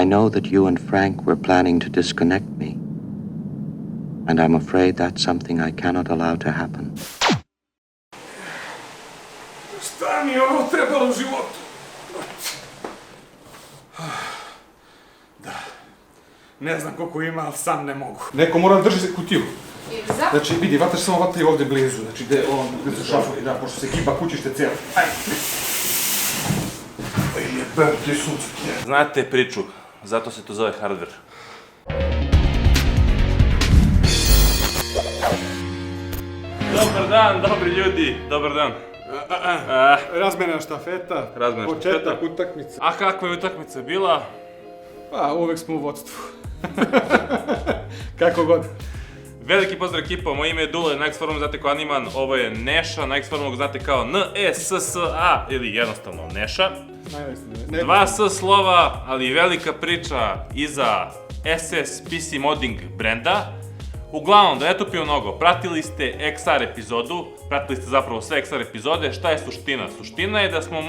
I know that you and Frank were planning to disconnect me. And I'm afraid that's something I cannot allow to happen. Šta mi je ovo trebalo u životu? Da. Ne znam koliko ima, ali sam ne mogu. Neko mora da drži za kutiju. Znači, vidi, vataš samo vata i ovde blizu. Znači, gde su šafori, da, pošto se kipa kućište cijelo. Ajde. Pa jebem ti sunce. Znate priču, zato se to zove hardware. Dobar dan, dobri ljudi, dobar dan. Razmena štafeta, početak utakmice. A kakva je utakmica bila? Pa, uvek smo u vodstvu. Kako god. Veliki pozdrav ekipa, moje ime je Dule, na X-Forumu znate kao Animan, ovo je Neša, na X-Forumu znate kao N-E-S-S-A ili jednostavno Neša. Dva S slova, ali velika priča iza SS PC modding brenda. Uglavnom, da ne tupimo mnogo, pratili ste XR epizodu, pratili ste zapravo sve XR epizode, šta je suština? Suština je da smo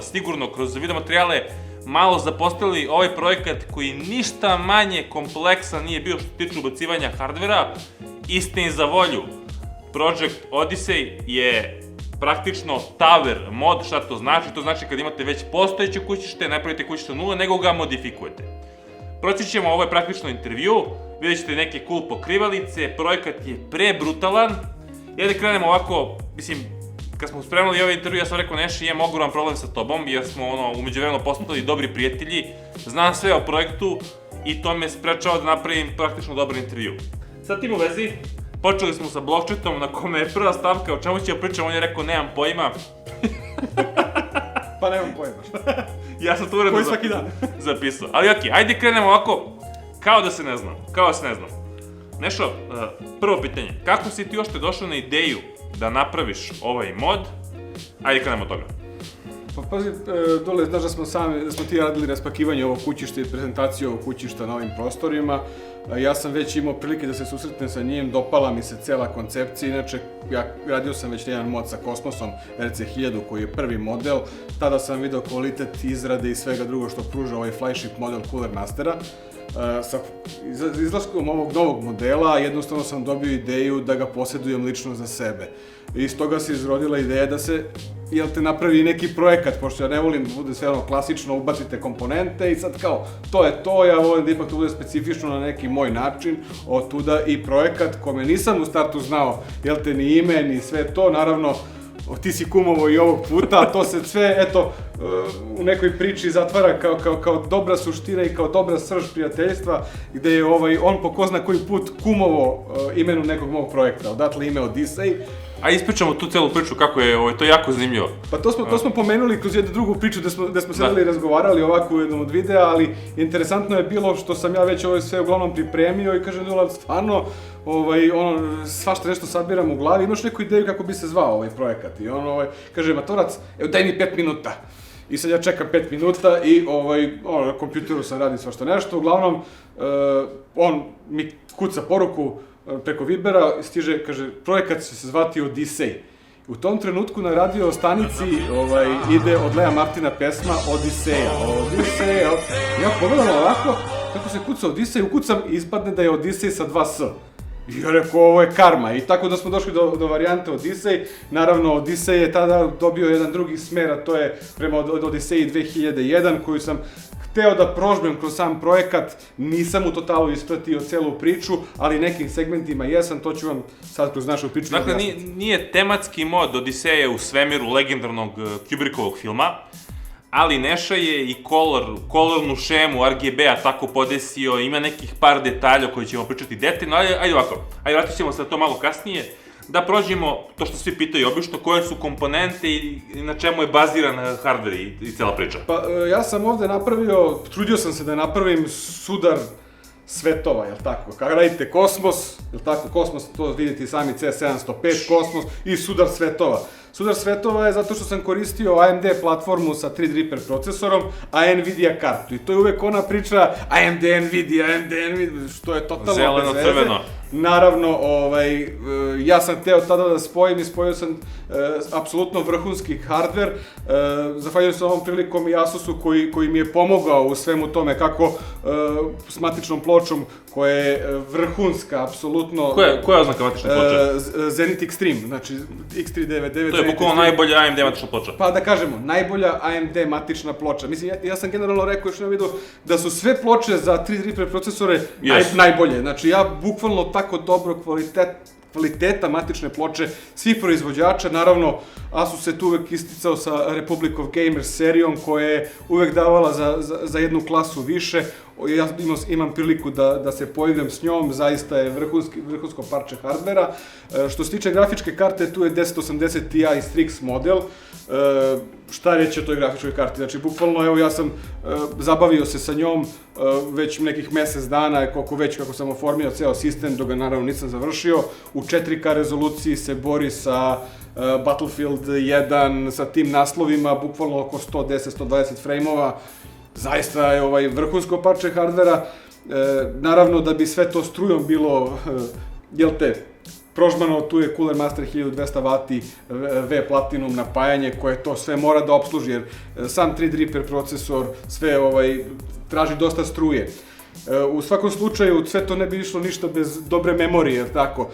sigurno kroz video materijale malo zapostavili ovaj projekat koji ništa manje kompleksan nije bio što se tiče ubacivanja hardvera. Istini za volju, Project Odyssey je praktično tower mod. Šta to znači? To znači kad imate već postojeće kućište, ne pravite kućište nula, nego ga modifikujete. Proći ćemo, ovo je praktično intervju, vidjet ćete neke cool pokrivalice, projekat je prebrutalan. Da krenemo ovako, mislim, kad smo spremali ovaj intervju, ja sam rekao Neši, imam ogroman problem sa tobom, jer smo umeđuvremeno postali dobri prijatelji, znam sve o projektu i to me sprečava da napravim praktično dobar intervju. Sa tim u vezi, počeli smo sa blogchatom na kome je prva stavka o čemu ćemo pričati, on je rekao nemam pojma. Pa nemam pojma. Ja sam to uredno zapisao. Ali okej, ajde krenemo ovako, kao da se ne znam. Nešo, prvo pitanje, kako si ti ošte došao na ideju da napraviš ovaj mod? Ajde krenemo od toga. Pa pazi, Dole, znaš da smo ti radili raspakivanje ovog kućišta i prezentaciju ovog kućišta na ovim prostorima. Ja sam već imao prilike da se susretnem sa njim, dopala mi se cela koncepcija, inače ja radio sam već jedan mod sa Kosmosom RC1000 koji je prvi model, tada sam video kvalitet izrade i svega drugo što pruža ovaj flagship model Cooler Mastera. Sa izlaskom ovog novog modela jednostavno sam dobio ideju da ga posjedujem lično za sebe. I iz toga se izrodila ideja da se napravi neki projekat, pošto ja ne volim da bude sve ono klasično, ubacite komponente i sad kao, to je to, ja volim da ipak to bude specifično na neki moj način, od tuda i projekat kome nisam u startu znao, ni ime, ni sve to, naravno, ti si kumovo i ovog puta, a to se sve, eto, u nekoj priči zatvara kao dobra suština i kao dobra srž prijateljstva, gde je on po ko zna koji put kumovo imenu nekog mog projekta, odatle ime Odyssey. A ispričamo tu celu priču, kako je, to je jako zanimljivo. Pa to smo pomenuli kroz jednu drugu priču gde smo sedeli i razgovarali ovako u jednom od videa, ali interesantno je bilo što sam ja već ovo sve uglavnom pripremio i kažem, Dula, stvarno, svašta nešto sabiram u glavi, imaš neku ideju kako bi se zvao ovaj projekat? I on kaže, Matorac, evo daj mi 5 minuta. I sad ja čekam 5 minuta i na kompjuteru sam radim svašta nešto, uglavnom, on mi kuca poruku preko Vibera, stiže, kaže, projekat će se zvati Odyssey. U tom trenutku na radio stanici ide od Lea Martina pesma Odiseja. Ja pogledam ovako, kako se kuca Odyssey, ukucam i ispadne da je Odyssey sa 2 S. I ja rekao, ovo je karma. I tako da smo došli do varijante Odyssey. Naravno, Odyssey je tada dobio jedan drugi smer, a to je prema Odyssey 2001, koju sam hteo da prožmem kroz sam projekat, nisam u totalu ispratio celu priču, ali nekim segmentima jesam, to ću vam sad kroz našu priču objasniti. Dakle, nije tematski mod Odiseja u svemiru legendarnog Kubrickovog filma, ali Neša je i kolornu šemu RGB-a tako podesio, ima nekih par detalja koji ćemo pričati detaljno, ali ajde ovako, vratit ćemo se to malo kasnije, da prođemo to što svi pitaju obično, koje su komponente i na čemu je baziran hardware i cela priča. Pa ja sam ovde napravio, trudio sam se da napravim sudar svetova, jel tako? Kada radite Kosmos, jel tako, Kosmos, to vidite sami C705 Kosmos i sudar svetova. Sudar svetova je zato što sam koristio AMD platformu sa Threadripper procesorom, a Nvidia kartu. I to je uvek ona priča AMD, Nvidia, što je totalno bez veze. Zeleno-crveno. Naravno, ja sam hteo tada da spojim i spojio sam apsolutno vrhunski hardver. Zahvaljujem se ovom prilikom i Asusu koji mi je pomogao u svemu tome, kako s matičnom pločom koja je vrhunska, apsolutno. Koja je oznaka matične ploče? Zenith Extreme, znači X399. To je bukvalno najbolja AMD matična ploča. Pa da kažemo, najbolja AMD matična ploča. Mislim, ja sam generalno rekao još na vidu da su sve ploče za 3D procesore najbolje. Znači, ja bukvalno tako dobro kvaliteta matične ploče svih proizvođača. Naravno, Asus se tu uvek isticao sa Republic of Gamers serijom koja je uvek davala za jednu klasu više. Ja imam priliku da se poigram s njom, zaista je vrhunsko parče hardvera. Što se tiče grafičke karte, tu je 1080 Ti Strix model. Šta reći o toj grafičkoj karti? Znači, bukvalno, evo, ja sam zabavio se sa njom već nekih mesec dana, kako sam oformio ceo sistem, dok ga naravno nisam završio. U 4K rezoluciji se bori sa Battlefield 1, sa tim naslovima, bukvalno oko 110-120 frame-ova. Zaista je vrhunsko parče hardvera. Naravno, da bi sve to strujom bilo, prožbano, tu je Cooler Master 1200 W V Platinum napajanje koje to sve mora da opsluži, jer sam 3D Reaper procesor sve traži dosta struje. U svakom slučaju, sve to ne bi išlo ništa bez dobre memorije, jer tako.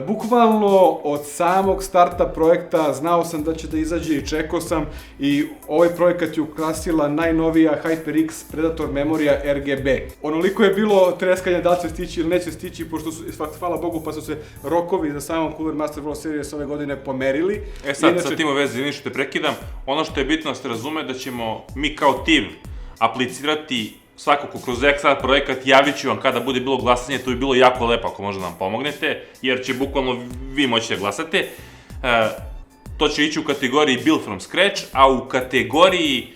Bukvalno od samog starta projekta znao sam da će da izađe i čekao sam, i ovaj projekat je ukrasila najnovija HyperX Predator memorija RGB. Onoliko je bilo treskanja da li će stići ili neće stići, pošto su, hvala Bogu, pa su se rokovi za samom Cooler Master Pro Series ove godine pomerili. Sad, sa tim u vezi, ništa te prekidam, ono što je bitno da se razume da ćemo mi kao tim aplicirati svakako kroz XR projekat, javit ću vam kada bude bilo glasanje, to bi bilo jako lepo ako možda nam pomognete, jer će bukvalno vi moći da glasate. To će ići u kategoriji Build from Scratch, a u kategoriji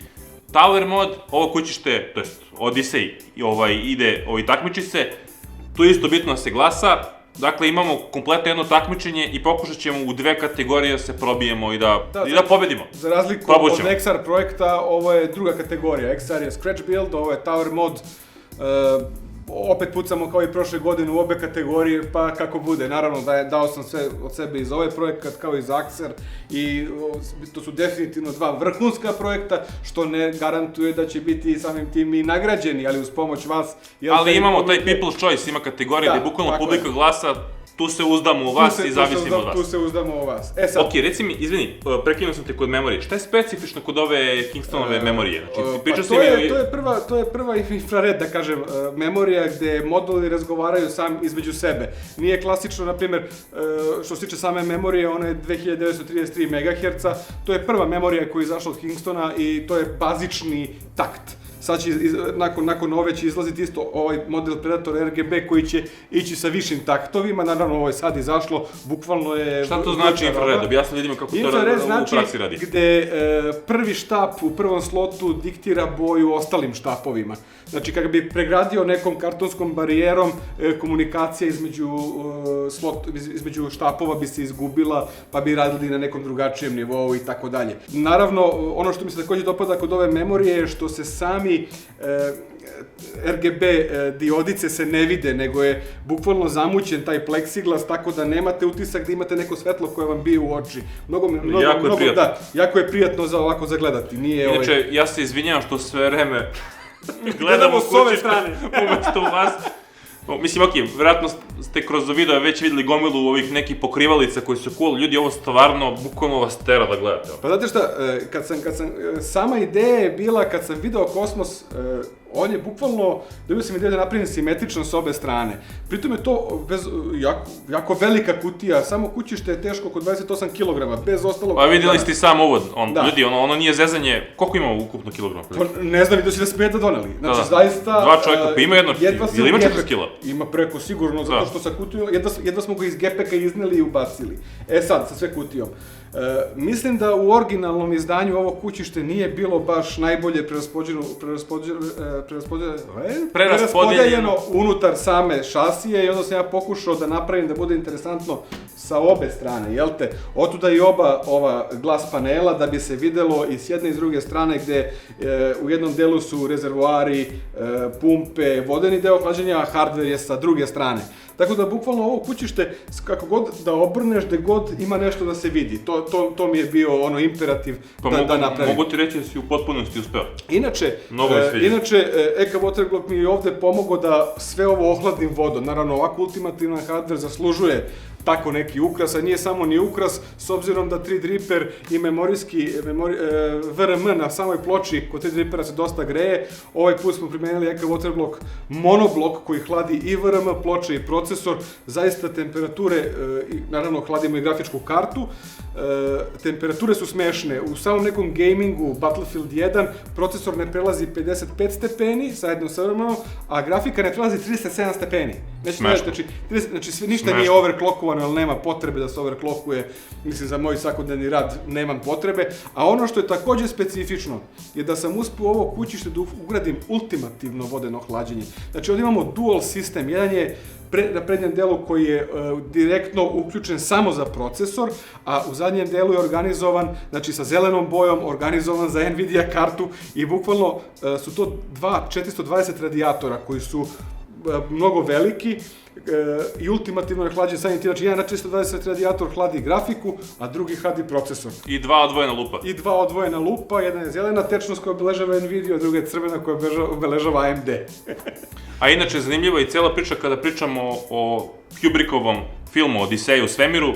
Tower Mod, ovo kućište, to jest Odyssey, takmiči se, tu je isto bitno da se glasa. Dakle, imamo kompletno jedno takmičenje i pokušat ćemo u dve kategorije da se probijemo i da pobedimo. Za razliku od XR projekta, ovo je druga kategorija. XR je Scratch Build, ovo je Tower Mod. Opet pucamo kao i prošle godine u obe kategorije, pa kako bude. Naravno, dao sam sve od sebe i za ovaj projekat, kao i za Axer, i to su definitivno dva vrhunska projekta, što ne garantuje da će biti samim tim i nagrađeni, ali uz pomoć vas. Ali imamo taj People's Choice, ima kategorija gde bukvalno publika glasa, tu se uzdamo u vas i zavisimo od vas. Tu se uzdamo u vas. Ok, reci mi, izvini, prekinuo sam te kod memorije, šta je specifično kod ove Kingstonove memorije? To je prva infrared, da kažem, memorija gde moduli razgovaraju sam između sebe. Nije klasično, na primjer, što se tiče same memorije, ona je 2933 MHz, to je prva memorija koja je izašla od Kingstona i to je bazični takt. Sad će, nakon ove će izlaziti isto ovaj model Predator RGB koji će ići sa višim taktovima, naravno ovo je sad izašlo, bukvalno je... Šta to znači infrared? Objasno vidimo kako to u praksi radi. Infrared znači gde prvi štap u prvom slotu diktira boju ostalim štapovima. Znači, kada bi pregradio nekom kartonskom barijerom, komunikacija između štapova bi se izgubila, pa bi radili na nekom drugačijem nivou i tako dalje. Naravno, ono što mi se takođe dopada kod ove memorije je što se sami RGB diodice se ne vide, nego je bukvalno zamućen taj pleksiglas, tako da nemate utisak da imate neko svetlo koje vam bije u oči. Jako je prijatno za ovako zagledati. Inače, ja se izvinjavam što sve vreme gledamo s ove strane umesto u vas. Mislim, okej, vjerojatno ste kroz video već videli gomilu ovih nekih pokrivalica koji su cool, ljudi, ovo stvarno, bukvalno vas tera da gledate. Pa znate šta, sama ideja je bila, kad sam video Kosmos, on je bukvalno, dobio sam ideju da napravim simetrično s obe strane. Pritom je to jako velika kutija, samo kućište je teško oko 28 kg, bez ostalog... Pa vidjeli ste sam uvod, ljudi, ono nije zezanje, koliko ima ukupno kilograma? Ne znam, vidio si da smo jedva doneli. Znači, zaista... Dva čovjeka, pa ima jedno, ili ima 40 kila? Ima preko, sigurno, zato što sa kutijom, jedva smo ga iz gepeka izneli i ubacili. Sad, sa sve kutijom. Mislim da u originalnom izdanju ovo kućište nije bilo baš najbolje preraspodeljeno unutar same šasije, i onda sam ja pokušao da napravim da bude interesantno sa obe strane, jel te? Otuda i oba ova glas panela da bi se videlo i s jedne i s druge strane gde u jednom delu su rezervoari, pumpe, vodeni deo hlađenja, a hardware je sa druge strane. Tako da bukvalno ovo kućište, kako god da obrneš, gde god ima nešto da se vidi. To mi je bio ono imperativ da napravim. Mogu ti reći da si u potpunosti uspeo. Inače, EK Waterglock mi je ovde pomogao da sve ovo ohladim vodom. Naravno, ovako ultimativan hardware zaslužuje tako neki ukras, a nije samo ni ukras, s obzirom da 3D Reaper i memorijski VRM na samoj ploči kod 3D Reapera se dosta greje. Ovaj put smo primenili EK Waterglock monoblok koji hladi i VRM ploče i procesor, zaista temperature, naravno hladimo i grafičku kartu, temperature su smešne. U samom nekom gamingu Battlefield 1 procesor ne prelazi 55 stepeni zajedno sa VRM-om, a grafika ne prelazi 37 stepeni. Znači ništa nije overclockovano, ali nema potrebe da se overclockuje, mislim za moj svakodnevni rad nemam potrebe, a ono što je takođe specifično je da sam uspeo ovo kućište da ugradim ultimativno vodeno hlađenje. Znači ovdje imamo dual sistem, jedan je na prednjem delu koji je direktno uključen samo za procesor, a u zadnjem delu je organizovan, znači sa zelenom bojom, organizovan za Nvidia kartu i bukvalno su to dva 420 radijatora koji su mnogo veliki i ultimativno je hlađen samim tim, znači jedan na 420 radijator hladi grafiku, a drugi hladi procesor. I dva odvojena lupa. Jedna je zelena tečnost koja obeležava Nvidia, a druga je crvena koja obeležava AMD. A inače, zanimljiva je i cela priča kada pričamo o Kubrickovom filmu Odiseju u svemiru,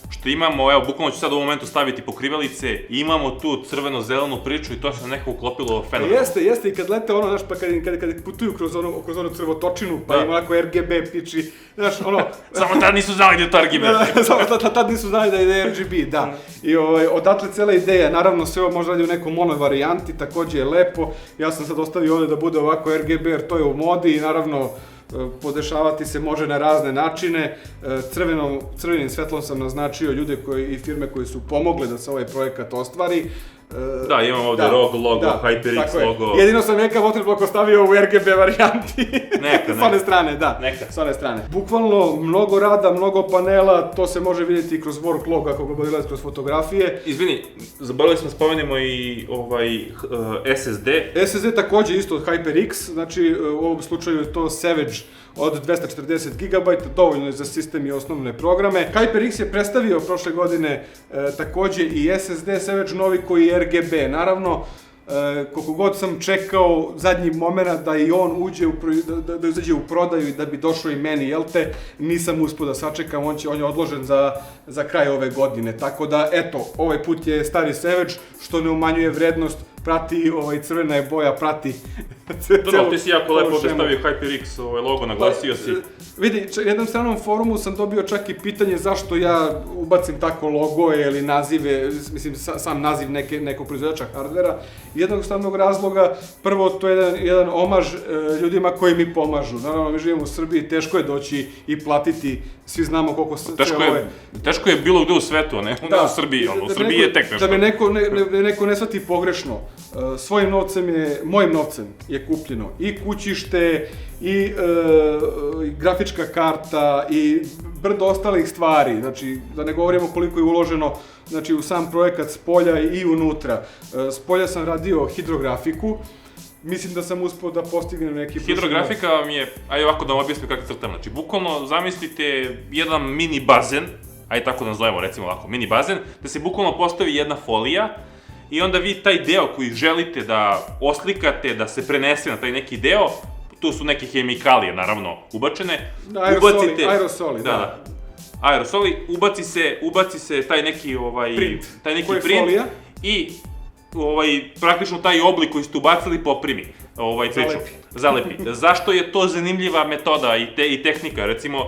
što imamo, evo, bukvalno ću sad u ovom momentu staviti pokrivalice, i imamo tu crveno-zelenu priču i to se nekako uklopilo fenomenalno. Jeste, i kad lete ono, znaš, pa kad putuju kroz onu crvotočinu, pa ima onako RGB piči, znaš, ono... Samo tad nisu znali da je to RGB. Samo tad nisu znali da je RGB, da. I odatle cela ideja, naravno sve ovo može radi u nekom mono varijanti, takođe je lepo. Ja sam sad ostavio ovde da bude ovako RGB, jer to je u modi i naravno podešavati se može na razne načine. Crvenim svetlom sam naznačio ljude i firme koji su pomogle da se ovaj projekat ostvari. Da, imam ovde ROG logo, HyperX logo. Jedino sam EK Waterglock ostavio u RGB varijanti. Neka. S one strane, da. S one strane. Bukvalno mnogo rada, mnogo panela, to se može vidjeti kroz work log ako ga gledate kroz fotografije. Izvini, zaboravili smo spomenemo i SSD. SSD takođe isto od HyperX, znači u ovom slučaju je to Savage od 240 GB, dovoljno je za sistem i osnovne programe. HyperX je predstavio prošle godine takođe i SSD Savage novi koji je RGB. Naravno, koliko god sam čekao zadnji moment da i on da izađe u prodaju i da bi došao i meni, jel te, nisam uspio da sačekam, on je odložen za kraj ove godine. Tako da, eto, ovaj put je stari Savage, što ne umanjuje vrednost, prati, crvena je boja, prati Dobro, ti si jako lepo stavio HyperX logo, naglasio si. Vidi, u jednom stranom forumu sam dobio čak i pitanje zašto ja ubacim tako logoje ili nazive, mislim, sam naziv nekog proizvođača hardvera. Jednog stranog razloga, prvo, to je jedan omaž ljudima koji mi pomažu. Naravno, mi živimo u Srbiji, teško je doći i platiti, svi znamo koliko se... Teško je bilo gde u svetu, a ne u Srbiji, u Srbiji je tek teško. Da me neko ne shvati pogrešno, svojim novcem mojim novcem je kupljeno i kućište, i grafička karta, i brdo ostalih stvari, znači, da ne govorimo koliko je uloženo, znači, u sam projekat s polja i unutra. S polja sam radio hidrografiku, mislim da sam uspeo da postignem neki... Hidrografika mi je, ajde ovako da vam objasnim kako crtam, znači, bukvalno zamislite jedan mini bazen, ajde tako da nazovemo, recimo ovako, mini bazen, da se bukvalno postavi jedna folija, i onda vi taj deo koji želite da oslikate, da se prenese na taj neki deo, tu su neke hemikalije, naravno, ubačene. Aerosoli, da. Aerosoli, ubaci se taj neki print i praktično taj oblik koji ste ubacili poprimi. Zalepi. Zašto je to zanimljiva metoda i tehnika? Recimo,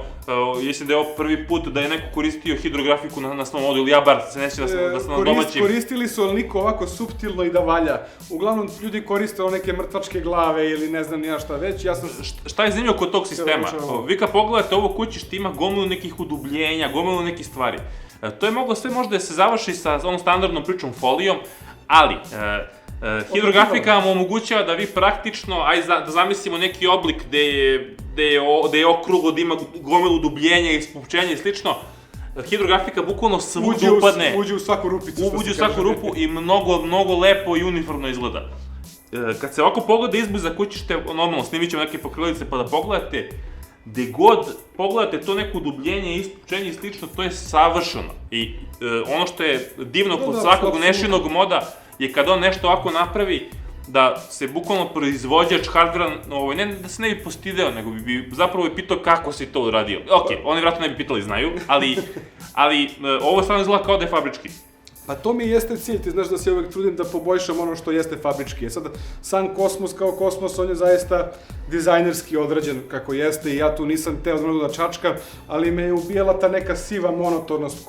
mislim da je ovo prvi put da je neko koristio hidrografiku na svom modu, ili ja bar se neće da sam na domaćim... Koristili su, ali niko ovako suptilno i da valja. Uglavnom, ljudi koriste neke mrtvačke glave ili ne znam nija šta već. Šta je zanimljivo kod tog sistema? Vi kad pogledate ovo kućište ima gomilu nekih udubljenja, gomilu nekih stvari. To je moglo sve možda da se završi sa onom standardnom pričom folijom, ali... Hidrografika vam omogućava da vi praktično, ajde da zamislimo neki oblik gde je okruglo, da ima gomilu dubljenja, ispupčenja i slično, hidrografika bukvalno svuđe upadne. Uđe u svaku rupicu. Uđe u svaku rupu i mnogo lepo i uniformno izgleda. Kad se ovako pogleda izbliza, koji ćete, normalno, snimit ćemo neke pokrilice pa da pogledate, gde god pogledate to neko udubljenje, isključenje i slično, to je savršeno. I ono što je divno kod svakog Nešinog moda je kad on nešto ovako napravi, da se bukvalno proizvođač hardvera, ne da se ne bi postideo, nego bi zapravo pitao kako si to uradio. Ok, oni vratno ne bi pitali, znaju, ali ovo stvarno izgleda kao da je fabrički. Pa to mi jeste cilj, ti znaš da se uvek trudim da poboljšam ono što jeste fabrički. Sad, sam Kosmos kao Kosmos, on je zaista dizajnerski odrađen kako jeste i ja tu nisam teo da čačkam, ali me je ubijala ta neka siva monotornost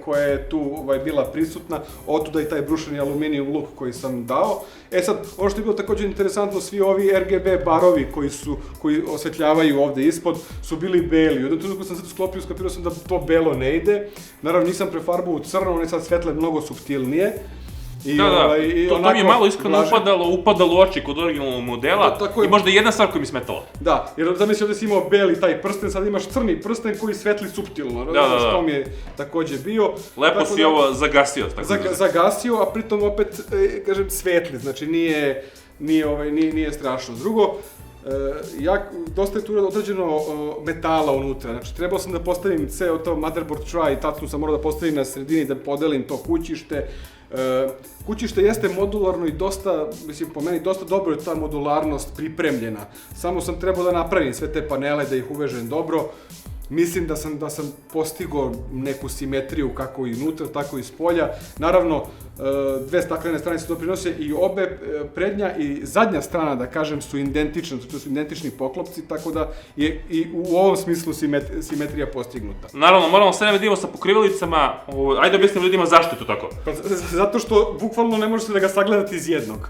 koja je tu bila prisutna, otuda i taj brušeni aluminijum luk koji sam dao. E sad, ono što je bilo također interesantno, svi ovi RGB barovi koji osvetljavaju ovde ispod su bili beli. U jednom trenutku sam sad sklopio, skapirao sam da to belo ne ide. Naravno, nisam prefarbao u crno, one sad svetle mnogo suptilnije. To mi je malo iskreno upadalo u oči kod originalnog modela i možda jedna stvar koja mi smetala. Da, jer zamisli ovdje si imao beli taj prsten, sad imaš crni prsten koji svetli suptilno. Da. To mi je također bio. Lepo si ovo zagasio. Zagasio, a pritom opet, kažem, svetli, znači nije strašno. Drugo, dosta je tu određeno metala unutra, znači trebao sam da postavim ceo to motherboard tray i tačno sam morao da postavim na sredini da podelim to kućište. Kućište jeste modularno i dosta, mislim po meni, dosta dobro je ta modularnost pripremljena. Samo sam trebao da napravim sve te panele, da ih uvežem dobro. Mislim da sam postigao neku simetriju kako i unutra, tako i s polja. Naravno, dve staklene strane se doprinose i obe, prednja i zadnja strana, da kažem, su identične, to su identični poklopci, tako da je i u ovom smislu simetrija postignuta. Naravno, moramo sve vidimo sa pokrivalicama, ajde objasnim ljudima zašto je to tako. Zato što bukvalno ne možete da ga sagledate iz jednog.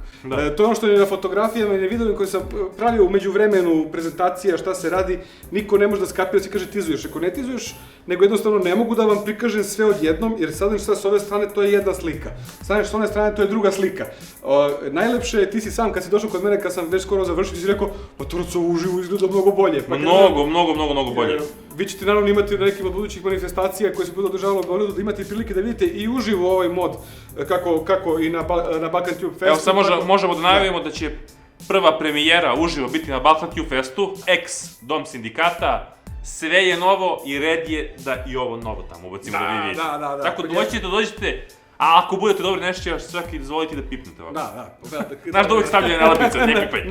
To je ono što je na fotografijama i na videovima koje sam pravio umeđu vremenu prezentacija šta se radi, niko ne može da skapira, si kaže tizuješ. Ako ne tizuješ, nego jednostavno ne mogu da vam prikažem sve odjednom, jer sad s ove strane to je jedna slika. Staneš s one strane, to je druga slika. Najlepše je, ti si sam, kad si došao kod mene, kad sam već skoro završio, ti si rekao, pa Turac, ovo uživo izgleda mnogo bolje. Mnogo bolje. Vi ćete naravno imati na nekim od budućih manifestacija koje se budu održavalo u Beogradu da imate prilike da vidite i uživo ovaj mod, kako i na Balkan Tube Festu. Evo, sad možemo da najavimo da će prva premijera uživo biti na Balkan Tube Festu, Dom sindikata. Sve je novo i red je da i ovo novo tamo ubacimo da vi vidite. Da. Tako da dođete, a ako budete dobri nešto će vas čak i dozvoliti da pipnete ovako. Da. Znaš da uvijek stavljaju nalapice, ne pipaj.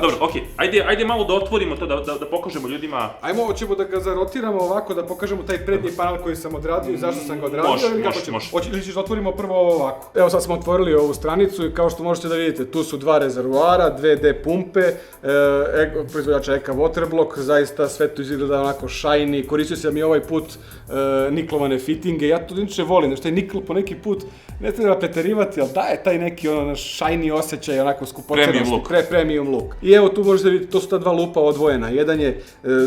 Dobro, okej, ajde malo da otvorimo to, da pokažemo ljudima. Ajmo, hoćemo da ga zarotiramo ovako, da pokažemo taj prednji panel koji sam odradio i zašto sam ga odradio. Može. Ili ćeš da otvorimo prvo ovako. Evo sad smo otvorili ovu stranicu i kao što možete da vidite, tu su dva rezervoara, 2D pumpe, proizvođača Eka Waterblock, zaista sve to izgleda onako shiny, koristio sam i ovaj put niklovane fittinge, ja to inače volim, znači taj nikl po neki put ne treba preterivati, ali daje taj neki shiny osjećaj, onako skupocenosti, premium look. I evo tu možete vidjeti, to su ta dva lupa odvojena, jedan je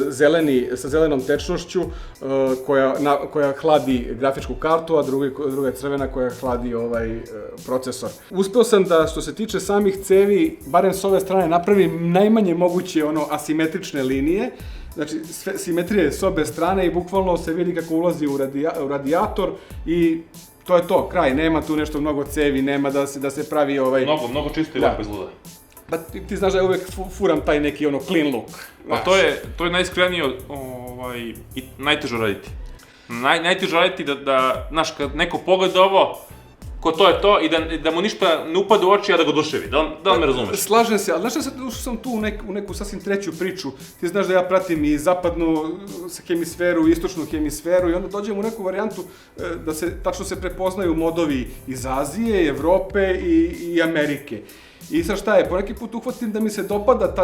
zeleni sa zelenom tečnošću koja hladi grafičku kartu, a druga je crvena koja hladi procesor. Uspeo sam da, što se tiče samih cevi, barem s ove strane, napravim najmanje moguće asimetrične linije. Znači, simetrija je s obe strane i bukvalno se vidi kako ulazi u radijator i to je to, kraj, nema tu nešto mnogo cevi, nema da se pravi Mnogo čisto i lepo izgleda. Pa ti znaš da ja uvek furam taj neki clean look. Pa to je najiskrenije i najteže raditi. Najteže raditi da, znaš, kad neko pogleda ovo, ko to je to, i da mu ništa ne upada u oči, a da ga oduševi, da li me razumeš? Slažem se, ali znaš šta, ušao sam tu u neku sasvim treću priču, ti znaš da ja pratim i zapadnu hemisferu, i istočnu hemisferu, i onda dođem u neku varijantu da se tačno se prepoznaju modovi iz Azije, Evrope i Amerike. I sad šta je, po neki put uhvatim da mi se dopada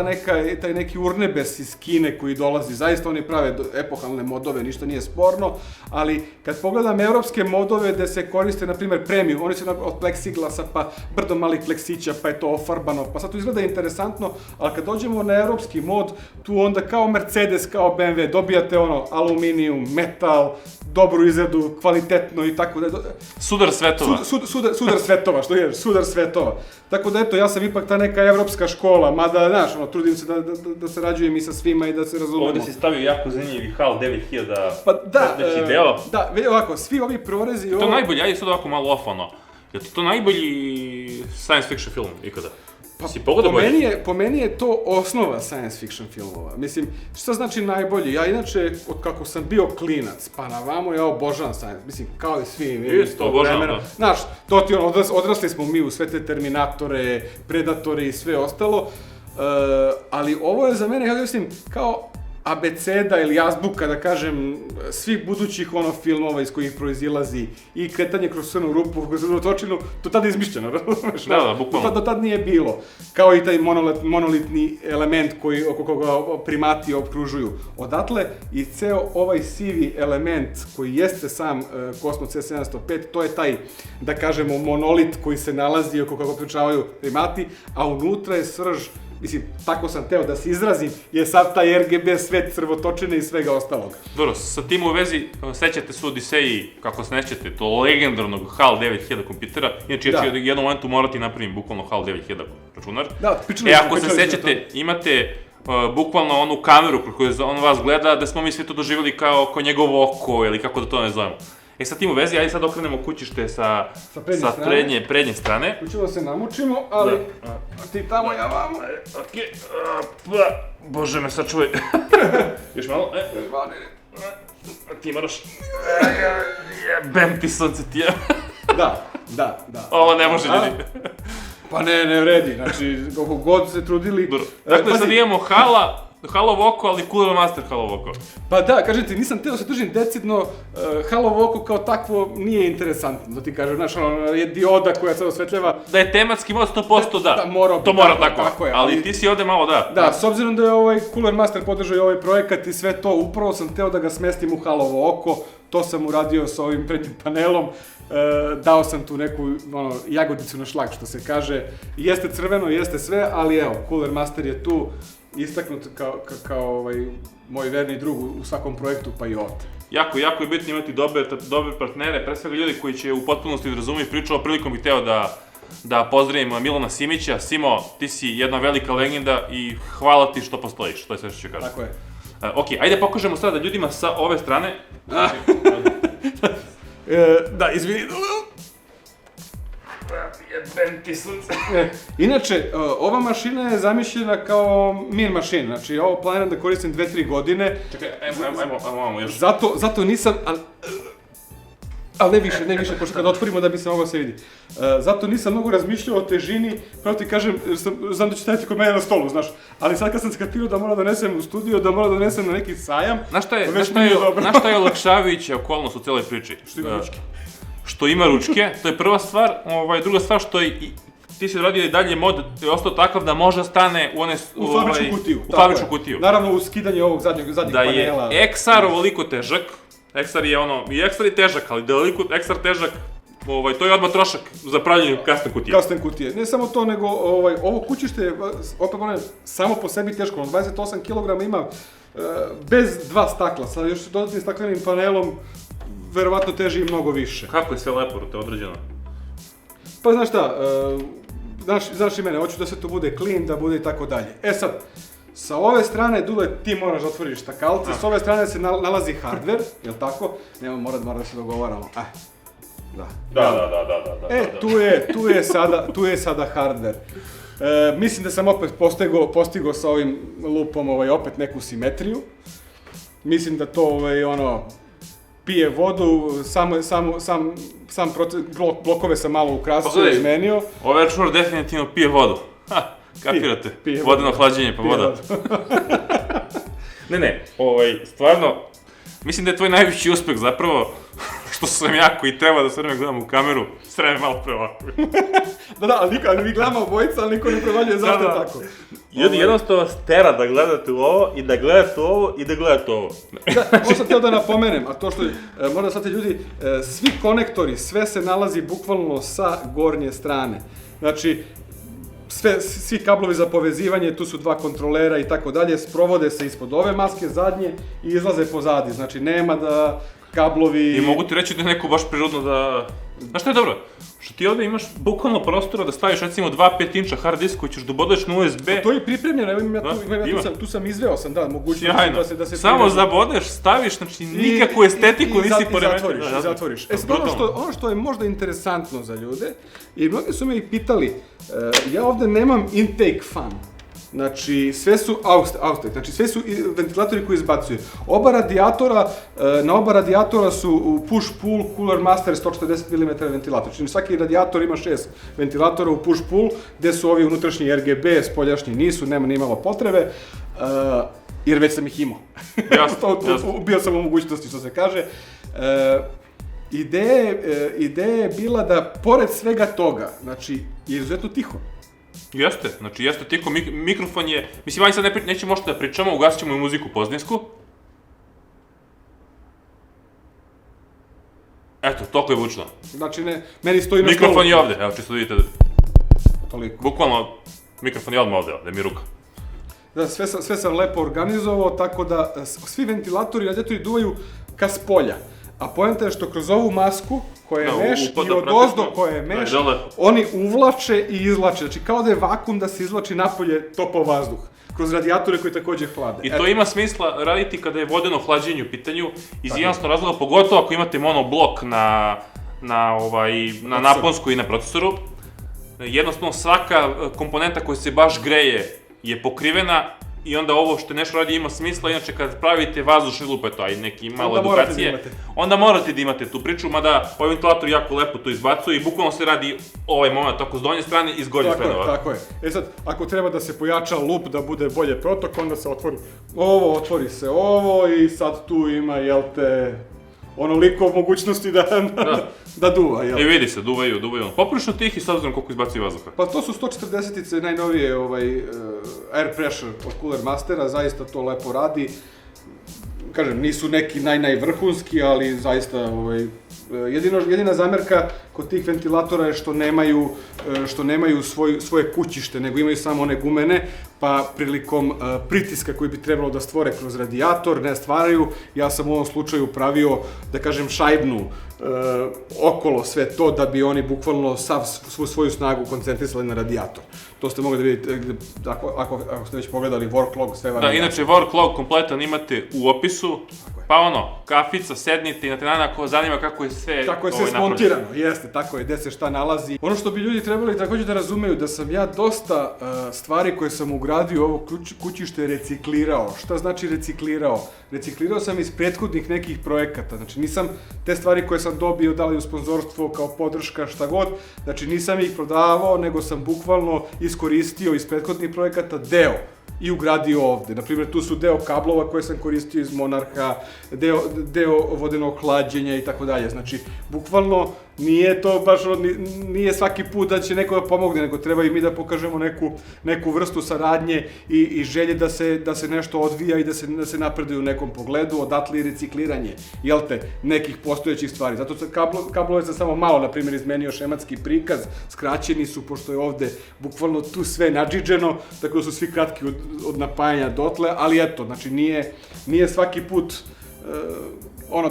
taj neki urnebes iz Kine koji dolazi, zaista oni prave epohalne modove, ništa nije sporno, ali kad pogledam evropske modove gde se koriste, na primjer, premium, oni su od pleksiglasa, pa brdo malih pleksića, pa je to ofarbano, pa sad to izgleda interesantno, ali kad dođemo na evropski mod, tu onda kao Mercedes, kao BMW, dobijate aluminijum, metal, dobru izradu, kvalitetno i tako da... Sudar svetova. Sudar svetova, što je, sudar svetova. Tako da eto, ja sam ipak ta neka evropska škola, mada, znaš, trudim se da sarađujem i sa svima i da se razumemo. Ovdje si stavio jako zanimljivi HAL 9000 Pa da, postojeći deo. Da, vidi ovako, svi ovi prorezi... To najbolji, ajde sad ovako malo off, je li to najbolji science fiction film ikada? Si pogledao bolje? Po meni je to osnova science fiction filmova. Mislim, šta znači najbolji? Ja inače, od kako sam bio klinac, pa na vamo ja obožavam science, mislim, kao i svi. Isto, obožavam, da. Znaš, to ti odrasli smo mi u sve te Terminatore, Predatore i sve ostalo, ali ovo je za mene, ja mislim, kao abeceda ili azbuka, da kažem, svih budućih filmova iz kojih proizilazi i kretanje kroz crnu rupu, kroz crnotočinu, to tada je izmišljeno, razumeš? Da, bukvalno. Do tad nije bilo. Kao i taj monolitni element oko koga primati okružuju. Odatle i ceo ovaj sivi element koji jeste sam Cosmos C705, to je taj, da kažemo, monolit koji se nalazi oko koga pričavaju primati, a unutra je srž. Mislim, tako sam teo da se izrazim, je sad taj RGB svet crvotočine i svega ostalog. Dobro, sa tim u vezi, sećate se u Odiseji, kako se nećete, to legendarnog HAL 9000 kompjutera, inače ja ću u jednom momentu morati napravim bukvalno HAL 9000 računar. Da, pričali ako se sećate, imate bukvalno onu kameru kroz koju on vas gleda, da smo mi svi to doživjeli kao njegovo oko, ili kako da to ne zovemo. Sa tim u vezi, ajde sad okrenemo kućište sa prednje strane. Kućemo se namučimo, ali ti tamo, ja vamo. Okej, bože me sačuvaj. Još malo, ti moraš. Jebem ti sunce ti je. Da. Ovo ne može ljudi. Pa ne vredi, znači, koliko god se trudili... Dakle, sad imamo Halovo oko, ali Cooler Master Halovo oko. Pa da, kažem ti, nisam teo se držim decidno, Halovo oko kao takvo nije interesantno, da ti kažem, znaš, je dioda koja se osvetljava... Da je tematski mod 100%, da. To mora tako, ali ti si ovde malo, da. Da, s obzirom da je Cooler Master podržao i ovaj projekat i sve to, upravo sam teo da ga smestim u Halovo oko, to sam uradio sa ovim prednjim panelom, dao sam tu neku jagodicu na šlag, što se kaže, jeste crveno, jeste sve, ali evo, Cooler Master je tu, istaknut kao moj verni drug u svakom projektu, pa i ovdje. Jako je bitno imati dobre partnere, pre svega ljudi koji će u potpunosti razumeti priču, a prilikom bih hteo da pozdravim Milana Simića. Simo, ti si jedna velika legenda i hvala ti što postojiš, to je sve što ću kažem. Tako je. Ok, ajde pokažemo sada ljudima sa ove strane. Da, izvini. Jebem ti sunce. Inače, ova mašina je zamišljena kao min mašina, znači ovo planiram da koristim 2-3 godine. Čekaj, ajmo još. Zato nisam, ali ne više, pošto kad otvorimo da bi se moglo se vidi. Zato nisam mnogo razmišljao o težini, pravo ti kažem, znam da će staviti kod mene na stolu, znaš, ali sad kad sam skapirao da moram da donesem u studio, da moram da donesem na neki sajam, Znaš šta je olakšavajuća okolnost u celoj priči? Što ima ručke. Što ima ručke, to je prva stvar, druga stvar što ti si radio i dalje mod je ostao takav da može stane u fabričku kutiju. Naravno uz skidanje ovog zadnjeg panela. Da je XR ovoliko težak, XR je XR je težak, ali da je ovoliko XR težak, to je odmah trošak za pravljanje custom kutije. Custom kutije. Ne samo to, nego ovo kućište je, opet moram, samo po sebi teško, 28 kg ima bez dva stakla, sa još dodatnim staklenim panelom, verovatno teži i mnogo više. Kako je sve lepo te određeno? Pa znaš šta, znaš i mene, hoću da se to bude clean, da bude i tako dalje. E sad, sa ove strane, Dule, ti moraš da otvoriš štakalce, s ove strane se nalazi hardware, jel' tako? Mora da se dogovaramo, Da. Tu je sada hardware. Mislim da sam opet postigao sa ovim lupom opet neku simetriju. Mislim da to pije vodu, sam blokove sam malo ukrasio i izmenio. Ovaj računar definitivno pije vodu. Kapirate? Vodeno hlađenje, pa voda. Ne, stvarno, mislim da je tvoj najveći uspeh zapravo što sam ja koji treba da sve vreme gledam u kameru, sve vreme malo pre ovako. Da, ali mi gledamo obojica, ali niko ne prevaljuje zašto je tako. Jednostavno vas tera da gledate u ovo, i da gledate ovo, i da gledate ovo. Da, ovo sam htio da napomenem, a to što, možda shvatite ljudi, svi konektori, sve se nalazi bukvalno sa gornje strane. Znači, svi kablovi za povezivanje, tu su dva kontrolera i tako dalje, sprovode se ispod ove maske zadnje i izlaze pozadi, znači nema da kablovi... I mogu ti reći da je neko baš prirodno da... Znaš što je dobro? Što ti ovde imaš bukvalno prostora da staviš recimo 2 inča hard disk koji ćeš da ubodeš na USB. To je pripremljeno, tu sam izveo da, mogućnost da se... Samo zabodeš, staviš, znači nikakvu estetiku nisi poremetio. I zatvoriš. Ono što je možda interesantno za ljude, i mnogi su me i pitali, ja ovde nemam intake fan. Znači, sve su outtake, znači sve su ventilatori koji izbacuju. Na oba radijatora su push-pull Cooler Master 140 mm ventilator. Znači, svaki radijator ima 6 ventilatora u push-pull, gde su ovi unutrašnji RGB, spoljašnji nisu, nema ni imalo potrebe, jer već sam ih imao. Jasno. Bio sam u mogućnosti, što se kaže. Ideja je bila da, pored svega toga, znači, je izuzetno tiho. Jeste, znači jeste tiho, mikrofon je, mislim, ajde sad nećemo možda da pričamo, ugasit ćemo i muziku pozdinsku. Eto, toliko je vučno. Znači, meni stoji na stolu. Mikrofon je ovde, evo, čisto vidite. Toliko. Bukvalno, mikrofon je odmah ovde, da mi je ruka. Da, sve sam lepo organizovao, tako da svi ventilatori i radijatori duvaju ka spolja. A poenta je što kroz ovu masku, koja je meš, i odozdo koja je meš, oni uvlače i izvlače. Znači, kao da je vakum da se izvlači napolje topao vazduh. Kroz radijatore koji takođe hlade. I to ima smisla raditi kada je vodeno hlađenje u pitanju, iz jednostavno razloga, pogotovo ako imate monoblok na naponsku i na procesoru. Jednostavno, svaka komponenta koja se baš greje je pokrivena, i onda ovo što nešto radi ima smisla, inače kad pravite vazdušni lupet, aj neki malo edukacije, onda morate da imate tu priču, mada ovaj ventilator jako lepo to izbacuje i bukvalno se radi ovaj moment tako s donje strane i s gornje strane. Tako je. Sad, ako treba da se pojača lup, da bude bolje protok, onda se otvori se ovo i sad tu ima, jel te, onoliko mogućnosti da duva, jel? I vidi se, duvaju. Poprilično tihi s obzirom koliko izbacuje vazduha. Pa to su 140-ice najnovije air pressure od Cooler Mastera, zaista to lepo radi. Kažem, nisu neki najvrhunski, ali zaista jedina zamerka kod tih ventilatora je što nemaju svoje kućište, nego imaju samo one gumene, pa prilikom pritiska koji bi trebalo da stvore kroz radijator, ne stvaraju. Ja sam u ovom slučaju pravio, da kažem, šajbnu okolo sve to, da bi oni bukvalno svu svoju snagu koncentrisali na radijator. To ste mogli da vidite, ako ste već pogledali work log, sve Da, inače work log kompletan imate u opisu, pa kafica, sednite i na tenan ako zanima kako je sve napravljeno. Kako je sve smontirano, jeste, tako je, gde se šta nalazi. Ono što bi ljudi trebali takođe da razumeju, da sam ja dosta stvari koje sam ugradio u ovo kućište reciklirao. Šta znači reciklirao? Reciklirao sam iz prethodnih nekih projekata, znači nisam te stvari koje sam dobio, da li u sponzorstvo, kao podrška, šta god, znači nisam ih prodavao, nego sam bukvalno iskoristio iz prethodnih projekata deo i ugradio ovde. Naprimjer, tu su deo kablova koje sam koristio iz Monarha, deo vodenog hlađenja i tako dalje. Znači, bukvalno nije to baš, nije svaki put da će neko da pomogne, nego treba i mi da pokažemo neku vrstu saradnje i želje da se nešto odvija i da se napreduje u nekom pogledu, odatle i recikliranje, jel te, nekih postojećih stvari. Zato kablove sam samo malo, naprimjer, izmenio šematski prikaz, skraćeni su, pošto je ovde bukvalno tu sve nadžiđeno, tako da su svi kratki od napajanja dotle, ali eto, znači nije svaki put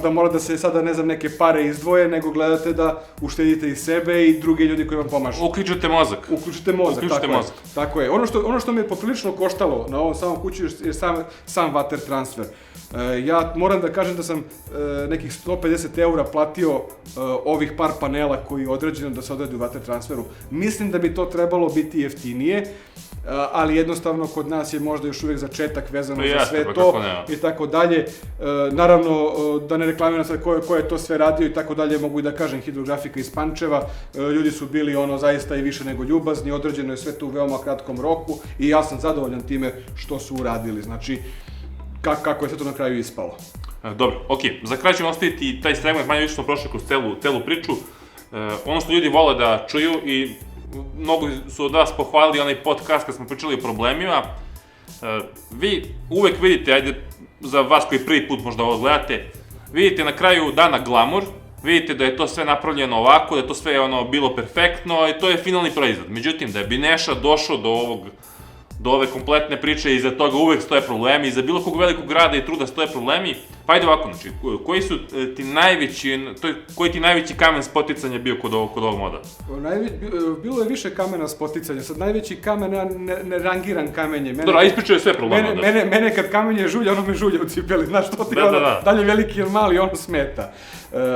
da mora da se sada, ne znam, neke pare izdvoje, nego gledate da uštedite i sebe i druge ljudi koji vam pomažu. Uključite mozak. Tako je. Ono što me poprilično koštalo na ovom samom kuću je sam water transfer. Ja moram da kažem da sam nekih 150 € platio ovih par panela koji je određeno da se odredi u water transferu. Mislim da bi to trebalo biti jeftinije, ali jednostavno kod nas je možda još uvijek začetak vezano za sve to i tako dalje. Naravno, da ne reklamiram sad ko je to sve radio i tako dalje, mogu i da kažem Hidrografika iz Pančeva, ljudi su bili zaista i više nego ljubazni, određeno je sve to u veoma kratkom roku i ja sam zadovoljan time što su uradili, znači kako je sve to na kraju ispalo. Dobro, okej, za kraj ćemo ostaviti taj segment, manje više smo prošli kroz celu priču. Ono što ljudi vole da čuju i mnogo su od vas pohvalili onaj podcast kad smo pričali o problemima. Vi uvek vidite, ajde, za vas koji prvi put možda ovo gledate, vidite na kraju dana glamur, vidite da je to sve napravljeno ovako, da je to sve bilo perfektno i to je finalni proizvod. Međutim, da bi Neša došao do ove kompletne priče, iza toga uvek stoje problemi, iza bilo kog velikog grada i truda stoje problemi, Pa ajde ovako, znači, koji ti najveći kamen spoticanja bio kod ovog moda? Bilo je više kamena spoticanja, sad najveći kamen, ja ne rangiram kamenje. Dobro, a ispričao je sve problema onda. Mene kad kamenje žulja, ono me žulja u cipeli, znaš što ti da li je veliki ili mali, ono smeta.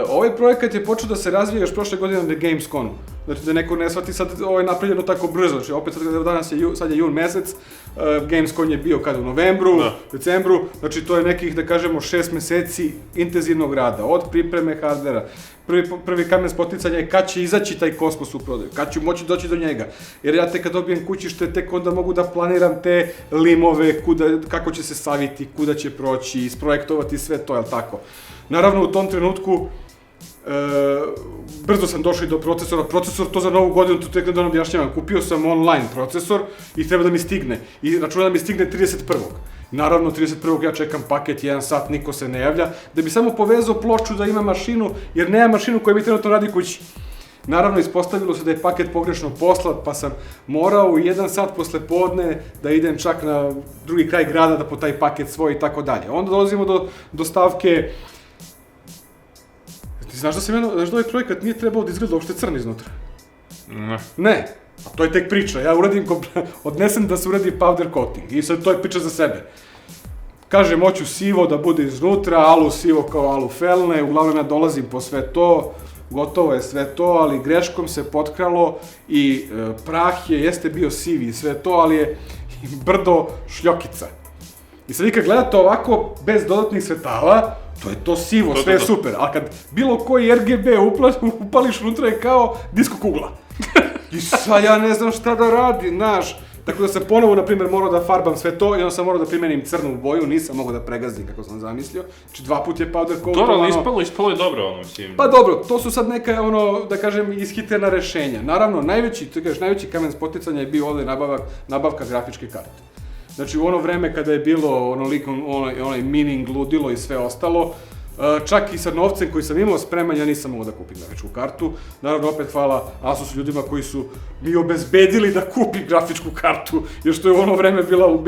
Ovaj projekat je počeo da se razvija još prošle godine na Gamesconu. Znači da neko ne shvati sad ovo je napravljeno tako brzo, znači opet sad je jun mesec, Gamescom je bio kada u novembru, decembru, znači to je nekih, da kažemo, 6 meseci intenzivnog rada, od pripreme hardvera, prvi kamen spoticanja je kad će izaći taj Kosmos u prodaju, kad ću moći doći do njega, jer ja tek kad dobijem kućište, tek onda mogu da planiram te limove, kako će se saviti, kuda će proći, isprojektovati sve to, jel tako? Naravno, u tom trenutku, brzo sam došao i do procesora, to za novu godinu, to tek da vam objašnjavam, kupio sam online procesor i treba da mi stigne, i računam da mi stigne 31. Naravno, 31. ja čekam paket, 1 sat, niko se ne javlja, da bi samo povezao ploču da ima mašinu, jer nema mašinu koja mi trenutno radi kući. Naravno, ispostavilo se da je paket pogrešno poslat, pa sam morao u 1 sat posle podne da idem čak na drugi kraj grada da po taj paket svoj i tako dalje. Onda dolazimo do stavke. Ti znaš da ovaj projekat nije trebao da izgleda uopšte crn iznutra? Ne. A to je tek priča. Ja odnesem da se uradi powder coating i sad to je priča za sebe. Kažem, hoću sivo da bude iznutra, alu sivo kao alu felne, uglavnom ja dolazim po sve to, gotovo je sve to, ali greškom se potkralo i prah jeste bio sivi i sve to, ali je brdo šljokica. I sad vi kad gledate ovako, bez dodatnih svetala, to je to sivo, sve je super, ali kad bilo koji RGB upališ unutra je kao disko kugla. I sad ja ne znam šta da radim, znaš. Tako da sam ponovo, na primjer, morao da farbam sve to i onda sam morao da primenim crnu boju, nisam mogao da pregazim kako sam zamislio. Znači 2 put je powder coat. Dobro, ali ispalo je dobro, ono, mislim. Pa dobro, to su sad neka, da kažem, ishitrena rešenja. Naravno, najveći kamen spoticanja je bio ovdje nabavka grafičke karte. Znači u ono vreme kada je bilo onaj mining, ludilo i sve ostalo, čak i sa novcem koji sam imao spreman, ja nisam mogao da kupim grafičku kartu. Naravno, opet hvala Asus ljudima koji su mi obezbedili da kupim grafičku kartu, jer što je u ono vreme bila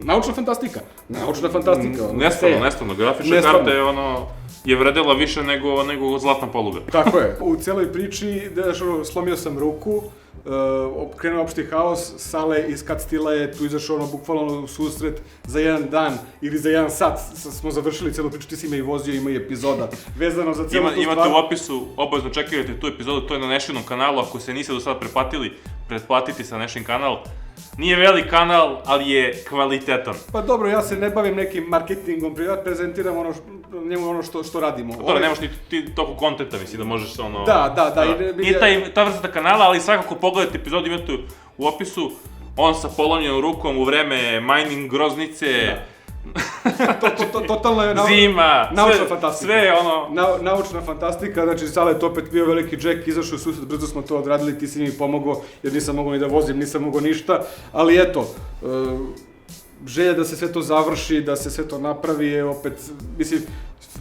naučna fantastika. Naučna fantastika. Nestvarno. Grafička karta je vredela više nego zlatna poluga. Tako je. U celoj priči, slomio sam ruku, krenuo opšti haos, Sale iz Cut Stila je tu izašao bukvalno u susret za 1 dan ili za 1 sat smo završili celu priču, ti si me i vozio, ima i epizoda vezano za celu tu stvar. Imate u opisu, obavezno čekajte tu epizodu, to je na Nešinom kanalu, ako se niste do sada pretplatiti se na Nešin kanal. Nije velik kanal, ali je kvalitetan. Pa dobro, ja se ne bavim nekim marketingom, ja prezentiram ono što radimo. Dobro, nemaš ni ti toliko kontenta, mislim da možeš se Da. Nije ta vrsta kanala, ali svakako pogledajte epizodu, imate u opisu, on sa polomljenom rukom u vreme mining groznice, totalno je zima, naučna fantastika. Sve je naučna fantastika, znači Sale je to opet bio veliki Jack, izašao u susret, brzo smo to odradili, ti si mi pomogao, jer nisam mogao ni da vozim, nisam mogao ništa, ali eto, želja da se sve to završi, da se sve to napravi je opet, mislim,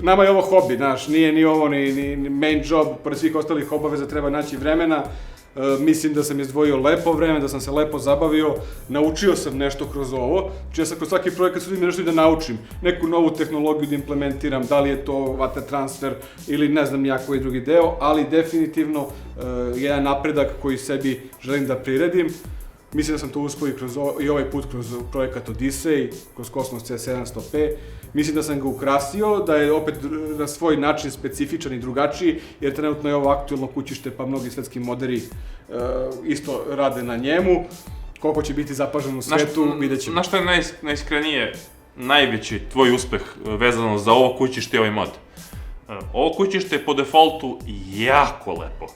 nama je ovo hobi, znaš, nije ni ovo ni main job, pored svih ostalih obaveza treba naći vremena. Mislim da sam izdvojio lepo vreme, da sam se lepo zabavio, naučio sam nešto kroz ovo, znači ja sam kroz svaki projekat sudim nešto i da naučim, neku novu tehnologiju da implementiram, da li je to water transfer ili ne znam ja koji drugi deo, ali definitivno jedan napredak koji sebi želim da priredim. Mislim da sam to uspio i ovaj put kroz projekat Odyssey, kroz Cosmos C700P. Mislim da sam ga ukrasio, da je opet na svoj način specifičan i drugačiji, jer trenutno je ovo aktuelno kućište, pa mnogi svetski moderi isto rade na njemu. Koliko će biti zapažen u svetu, vidjet ćemo. Znaš što je najiskrenije, najveći tvoj uspeh vezano za ovo kućište i ovaj mod? Ovo kućište je po defaultu jako lepo.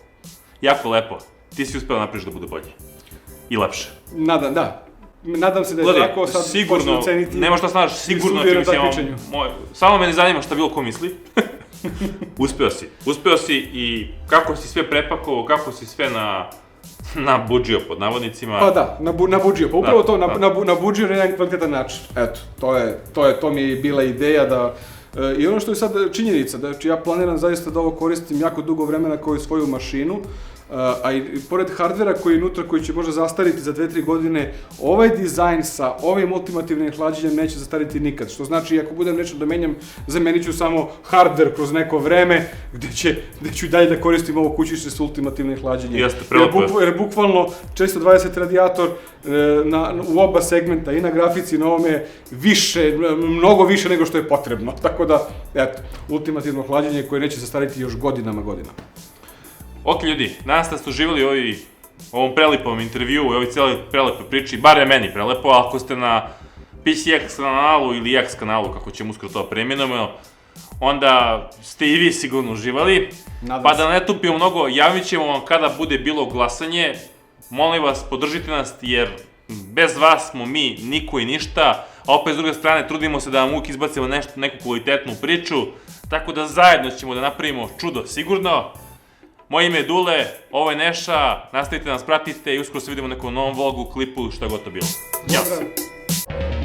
Jako lepo. Ti si uspeo napraviš da bude bolje. I lepše. Nadam se da je tako, sad počnu oceniti. Nema šta znaš, sigurno će mi se samo me ne zanima šta bilo ko misli. Uspeo si i kako si sve prepakovao, kako si sve na budžio pod navodnicima. Pa da, na budžio, pa upravo to, na budžio na jedan kvalitetan način. Eto, to mi je bila ideja da... I ono što je sad činjenica, znači ja planiram zaista da ovo koristim jako dugo vremena kao i svoju mašinu, a i pored hardvera koji je unutra, koji će možda zastariti za 2-3 godine, ovaj dizajn sa ovim ultimativnim hlađenjem neće zastariti nikad. Što znači, ako budem nešto da menjam, zamenit ću samo hardver kroz neko vreme, gde ću dalje da koristim ovo kućište sa ultimativnim hlađenjem. Jeste, prelepo je. Jer bukvalno 420 radijator u oba segmenta, i na grafici, na ovome, mnogo više nego što je potrebno. Tako da, eto, ultimativno hlađenje koje neće zastariti još godinama. Ok, ljudi, danas ste uživali u ovom prelipom intervju, u ovoj cijeloj prelepoj priči, bar je meni prelepo, a ako ste na PCX kanalu ili X kanalu, kako ćemo uskoro to preimenujemo, onda ste i vi sigurno uživali. Pa da ne tupimo mnogo, javit ćemo vam kada bude bilo glasanje. Molim vas, podržite nas, jer bez vas smo mi niko i ništa, a opet s druge strane trudimo se da vam uvijek izbacimo neku kvalitetnu priču, tako da zajedno ćemo da napravimo čudo sigurno. Moje ime je Dule, ovo je Neša, nastavite nas, pratite i uskoro se vidimo u nekom novom vlogu, klipu, šta god to bilo. Ćao!